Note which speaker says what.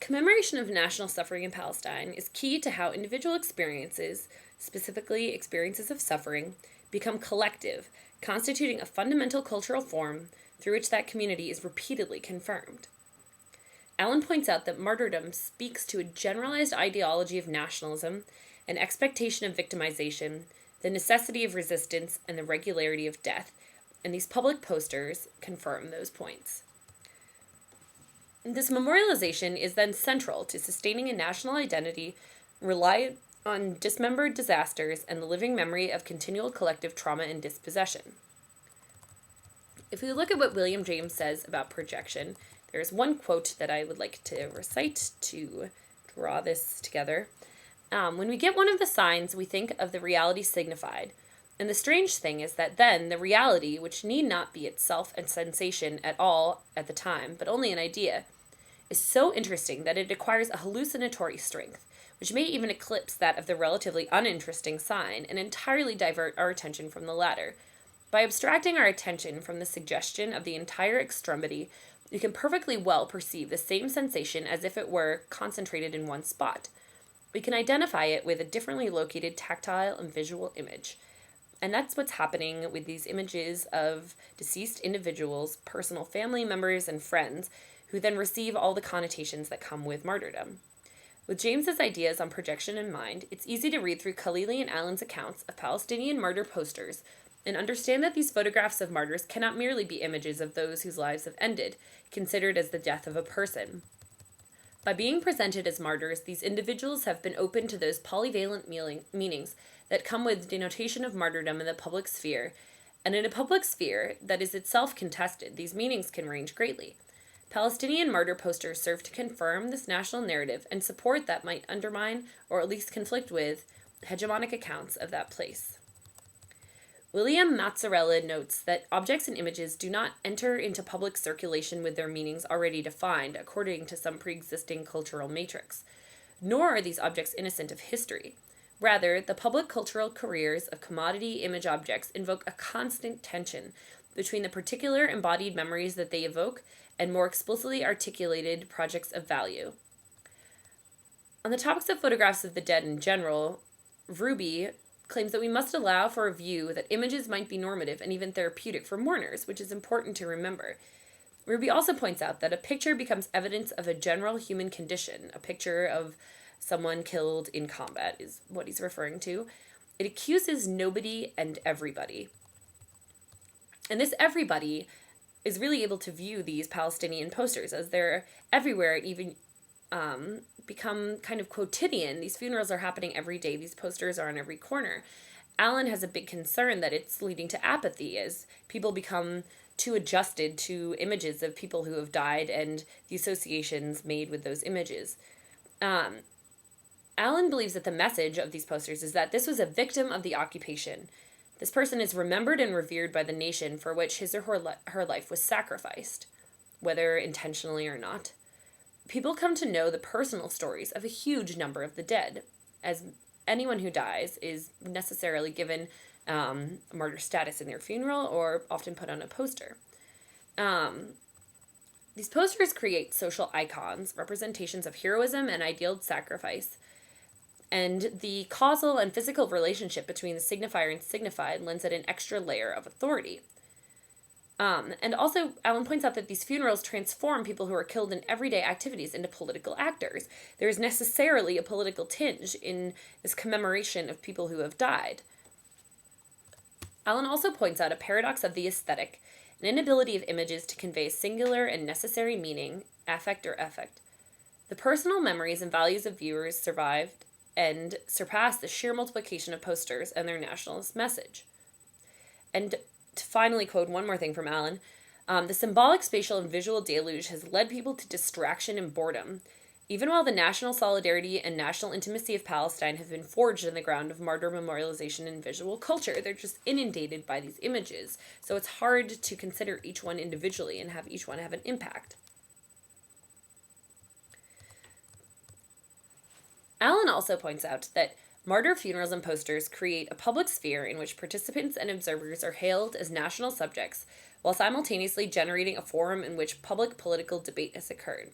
Speaker 1: Commemoration of national suffering in Palestine is key to how individual experiences, specifically experiences of suffering, become collective, constituting a fundamental cultural form through which that community is repeatedly confirmed. Allen points out that martyrdom speaks to a generalized ideology of nationalism, an expectation of victimization, the necessity of resistance, and the regularity of death, and these public posters confirm those points. This memorialization is then central to sustaining a national identity reliant on dismembered disasters and the living memory of continual collective trauma and dispossession. If we look at what William James says about projection, there's one quote that I would like to recite to draw this together. When we get one of the signs, we think of the reality signified. And the strange thing is that then the reality, which need not be itself a sensation at all at the time, but only an idea, is so interesting that it acquires a hallucinatory strength, which may even eclipse that of the relatively uninteresting sign and entirely divert our attention from the latter. By abstracting our attention from the suggestion of the entire extremity, you can perfectly well perceive the same sensation as if it were concentrated in one spot. We can identify it with a differently located tactile and visual image. And that's what's happening with these images of deceased individuals, personal family members, and friends, who then receive all the connotations that come with martyrdom. With James's ideas on projection in mind, it's easy to read through Khalili and Allen's accounts of Palestinian martyr posters and understand that these photographs of martyrs cannot merely be images of those whose lives have ended, considered as the death of a person. By being presented as martyrs, these individuals have been open to those polyvalent meanings that come with denotation of martyrdom in the public sphere, and in a public sphere that is itself contested, these meanings can range greatly. Palestinian martyr posters serve to confirm this national narrative and support that might undermine, or at least conflict with, hegemonic accounts of that place. William Mazzarella notes that objects and images do not enter into public circulation with their meanings already defined according to some pre-existing cultural matrix, nor are these objects innocent of history. Rather, the public cultural careers of commodity image objects invoke a constant tension between the particular embodied memories that they evoke and more explicitly articulated projects of value. On the topics of photographs of the dead in general, Ruby claims that we must allow for a view that images might be normative and even therapeutic for mourners, which is important to remember. Ruby also points out that a picture becomes evidence of a general human condition. A picture of someone killed in combat is what he's referring to. It accuses nobody and everybody. And this everybody is really able to view these Palestinian posters as they're everywhere and even become kind of quotidian. These funerals are happening every day. These posters are on every corner. Allen has a big concern that it's leading to apathy as people become too adjusted to images of people who have died and the associations made with those images. Allen believes that the message of these posters is that this was a victim of the occupation. This person is remembered and revered by the nation for which his or her life was sacrificed, whether intentionally or not. People come to know the personal stories of a huge number of the dead, as anyone who dies is necessarily given martyr status in their funeral or often put on a poster. These posters create social icons, representations of heroism and idealed sacrifice, and the causal and physical relationship between the signifier and signified lends it an extra layer of authority. And also, Allen points out that these funerals transform people who are killed in everyday activities into political actors. There is necessarily a political tinge in this commemoration of people who have died. Allen also points out a paradox of the aesthetic, an inability of images to convey singular and necessary meaning, affect or effect. The personal memories and values of viewers survived and surpassed the sheer multiplication of posters and their nationalist message. And to finally quote one more thing from Allen, the symbolic, spatial, and visual deluge has led people to distraction and boredom. Even while the national solidarity and national intimacy of Palestine have been forged in the ground of martyr memorialization and visual culture, they're just inundated by these images. So it's hard to consider each one individually and have each one have an impact. Allen also points out that martyr funerals and posters create a public sphere in which participants and observers are hailed as national subjects, while simultaneously generating a forum in which public political debate has occurred.